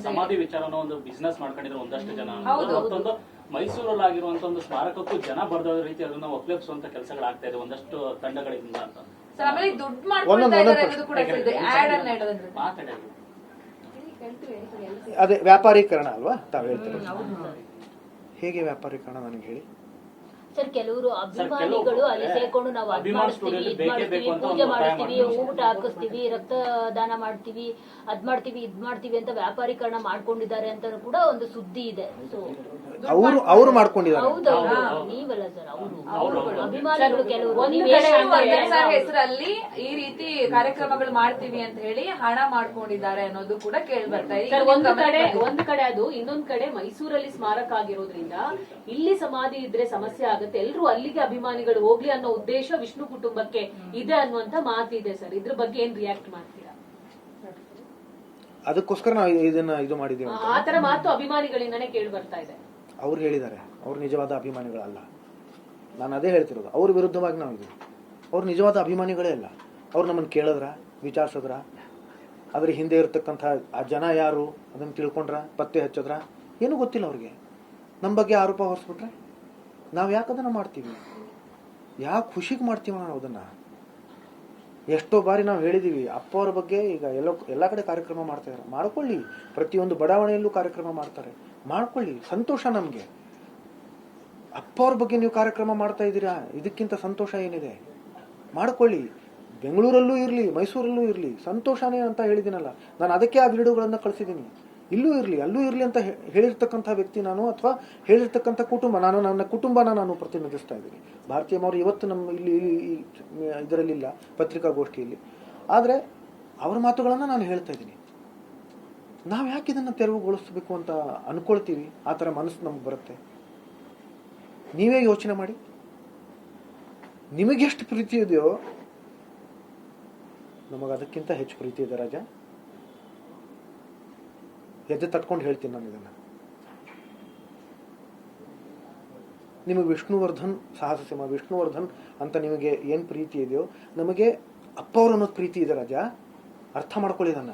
ಸಮಾಧಿ ವಿಚಾರನ ಒಂದು ಬಿಸ್ನೆಸ್ ಮಾಡ್ಕೊಂಡಿದ್ರು ಒಂದಷ್ಟು ಜನ. ಮತ್ತೊಂದು ಮೈಸೂರಲ್ಲಿ ಆಗಿರುವಂತ ಒಂದು ಸ್ಮಾರಕಕ್ಕೂ ಜನ ಬರೆದ ರೀತಿ ಅದನ್ನ ಒಪ್ಪಿಸುವಂತ ಕೆಲಸಗಳಾಗ್ತಾ ಇದೆ ಒಂದಷ್ಟು ತಂಡಗಳಿಂದ ಅಂತ. ಅದೇ ವ್ಯಾಪಾರೀಕರಣ ಅಲ್ವಾ ತಾವ್ ಹೇಳ್ತೀರ? ಹೇಗೆ ವ್ಯಾಪಾರೀಕರಣ ನನಗೆ ಹೇಳಿ ಸರ್. ಕೆಲವರು ಅಭಿಮಾನಿಗಳು ಅಲ್ಲಿ ಸೇರ್ಕೊಂಡು ನಾವು ಅದ್ ಮಾಡಿಸ್ತೀವಿ, ಇದ್ ಮಾಡಿಸ್ತೀವಿ, ಪೂಜೆ ಮಾಡಿಸ್ತೀವಿ, ಊಟ ಹಾಕಿಸ್ತೀವಿ, ರಕ್ತದಾನ ಮಾಡ್ತೀವಿ, ಅದ್ ಮಾಡ್ತೀವಿ, ಇದ್ ಮಾಡ್ತೀವಿ ಅಂತ ವ್ಯಾಪಾರೀಕರಣ ಮಾಡ್ಕೊಂಡಿದ್ದಾರೆ ಅಂತ ಕೂಡ ಒಂದು ಸುದ್ದಿ ಇದೆ. ಸೊ ಅವರು ಮಾಡ್ಕೊಂಡಿದ್ದಾರೆ. ಹೌದೌದು, ನೀವಲ್ಲ ಸರ್, ಅವರು ಅಭಿಮಾನಿಗಳು ಕೆಲವರು ಹೆಸರಲ್ಲಿ ಈ ರೀತಿ ಕಾರ್ಯಕ್ರಮಗಳು ಮಾಡ್ತೀವಿ ಅಂತ ಹೇಳಿ ಹಣ ಮಾಡ್ಕೊಂಡಿದ್ದಾರೆ ಅನ್ನೋದು ಕೂಡ ಕೇಳಿ ಬರ್ತಾ ಇದೆ. ಒಂದ್ ಕಡೆ ಅದು, ಇನ್ನೊಂದ್ ಕಡೆ ಮೈಸೂರಲ್ಲಿ ಸ್ಮಾರಕ ಆಗಿರೋದ್ರಿಂದ ಇಲ್ಲಿ ಸಮಾಧಿ ಇದ್ರೆ ಸಮಸ್ಯೆ ಆಗುತ್ತೆ, ಎಲ್ರು ಅಲ್ಲಿಗೆ ಅಭಿಮಾನಿಗಳು ಹೋಗ್ಲಿ ಅನ್ನೋ ಉದ್ದೇಶ ವಿಷ್ಣು ಕುಟುಂಬಕ್ಕೆ ಇದೆ ಅನ್ನುವಂತ ಮಾತಿದೆ ಸರ್. ಇದ್ರ ಬಗ್ಗೆ ಏನ್ ರಿಯಾಕ್ಟ್ ಮಾಡ್ತೀರಾ? ಅದಕ್ಕೋಸ್ಕರ ನಾವು ಇದನ್ನ ಇದು ಮಾಡಿದೀವಿ. ಆತರ ಮಾತು ಅಭಿಮಾನಿಗಳಿಂದಾನೇ ಕೇಳಿ ಬರ್ತಾ ಇದೆ. ಅವ್ರು ಹೇಳಿದ್ದಾರೆ, ಅವ್ರು ನಿಜವಾದ ಅಭಿಮಾನಿಗಳಲ್ಲ. ನಾನು ಅದೇ ಹೇಳ್ತಿರೋದು, ಅವ್ರ ವಿರುದ್ಧವಾಗಿ ನಾವು ಇದ್ದೀವಿ. ಅವ್ರು ನಿಜವಾದ ಅಭಿಮಾನಿಗಳೇ ಅಲ್ಲ. ಅವ್ರು ನಮ್ಮನ್ನು ಕೇಳಿದ್ರ, ವಿಚಾರಿಸಿದ್ರ, ಅದ್ರ ಹಿಂದೆ ಇರತಕ್ಕಂಥ ಆ ಜನ ಯಾರು ಅದನ್ನು ತಿಳ್ಕೊಂಡ್ರ, ಪತ್ತೆ ಹಚ್ಚದ್ರ, ಏನೂ ಗೊತ್ತಿಲ್ಲ ಅವ್ರಿಗೆ. ನಮ್ಮ ಬಗ್ಗೆ ಆರೋಪ ಹೊರಿಸ್ಬಿಟ್ರೆ ನಾವು ಯಾಕೆ ಅದನ್ನು ಮಾಡ್ತೀವಿ? ಯಾಕೆ ಖುಷಿಗೆ ಮಾಡ್ತೀವಿ ನಾವು ಅದನ್ನು? ಎಷ್ಟೋ ಬಾರಿ ನಾವು ಹೇಳಿದೀವಿ, ಅಪ್ಪ ಅವ್ರ ಬಗ್ಗೆ ಈಗ ಎಲ್ಲ ಕಡೆ ಕಾರ್ಯಕ್ರಮ ಮಾಡ್ತಾ ಇದ್ದಾರೆ, ಮಾಡ್ಕೊಳ್ಳಿ. ಪ್ರತಿಯೊಂದು ಬಡಾವಣೆಯಲ್ಲೂ ಕಾರ್ಯಕ್ರಮ ಮಾಡ್ತಾರೆ, ಮಾಡ್ಕೊಳ್ಳಿ, ಸಂತೋಷ ನಮ್ಗೆ. ಅಪ್ಪ ಅವ್ರ ಬಗ್ಗೆ ನೀವು ಕಾರ್ಯಕ್ರಮ ಮಾಡ್ತಾ ಇದ್ದೀರಾ, ಇದಕ್ಕಿಂತ ಸಂತೋಷ ಏನಿದೆ? ಮಾಡ್ಕೊಳ್ಳಿ. ಬೆಂಗಳೂರಲ್ಲೂ ಇರ್ಲಿ, ಮೈಸೂರಲ್ಲೂ ಇರ್ಲಿ, ಸಂತೋಷನೇ ಅಂತ ಹೇಳಿದಿನಲ್ಲ ನಾನು. ಅದಕ್ಕೆ ಆ ವಿಡಿಯೋಗಳನ್ನ ಕಳಿಸಿದ್ದೀನಿ. ಇಲ್ಲೂ ಇರ್ಲಿ, ಅಲ್ಲೂ ಇರ್ಲಿ ಅಂತ ಹೇಳಿರ್ತಕ್ಕಂಥ ವ್ಯಕ್ತಿ ನಾನು, ಅಥವಾ ಹೇಳಿರ್ತಕ್ಕಂಥ ಕುಟುಂಬ ನಾನು. ನನ್ನ ಕುಟುಂಬನ ನಾನು ಪ್ರತಿನಿಧಿಸ್ತಾ ಇದ್ದೀನಿ. ಭಾರತೀಯಮ್ಮವರು ಇವತ್ತು ನಮ್ಮ ಇಲ್ಲಿ ಇದರಲ್ಲಿಲ್ಲ, ಪತ್ರಿಕಾಗೋಷ್ಠಿಯಲ್ಲಿ. ಆದರೆ ಅವರ ಮಾತುಗಳನ್ನು ನಾನು ಹೇಳ್ತಾ ಇದ್ದೀನಿ. ನಾವು ಯಾಕೆ ಇದನ್ನು ತೆರವುಗೊಳಿಸಬೇಕು ಅಂತ ಅನ್ಕೊಳ್ತೀವಿ? ಆ ಥರ ಮನಸ್ಸು ನಮ್ಗೆ ಬರುತ್ತೆ. ನೀವೇ ಯೋಚನೆ ಮಾಡಿ, ನಿಮಗೆಷ್ಟು ಪ್ರೀತಿ ಇದೆಯೋ ನಮಗೆ ಅದಕ್ಕಿಂತ ಹೆಚ್ಚು ಪ್ರೀತಿ ಇದೆ ರಾಜ. ಎದೆ ತಟ್ಕೊಂಡು ಹೇಳ್ತೀನಿ ನಾನು ಇದನ್ನು. ನಿಮಗೆ ವಿಷ್ಣುವರ್ಧನ್, ಸಾಹಸ ಸಿಂಹ ವಿಷ್ಣುವರ್ಧನ್ ಅಂತ ನಿಮಗೆ ಏನು ಪ್ರೀತಿ ಇದೆಯೋ, ನಮಗೆ ಅಪ್ಪ ಅವ್ರ ಅನ್ನೋದು ಪ್ರೀತಿ ಇದೆ ರಾಜ. ಅರ್ಥ ಮಾಡ್ಕೊಳ್ಳಿ ಇದನ್ನ.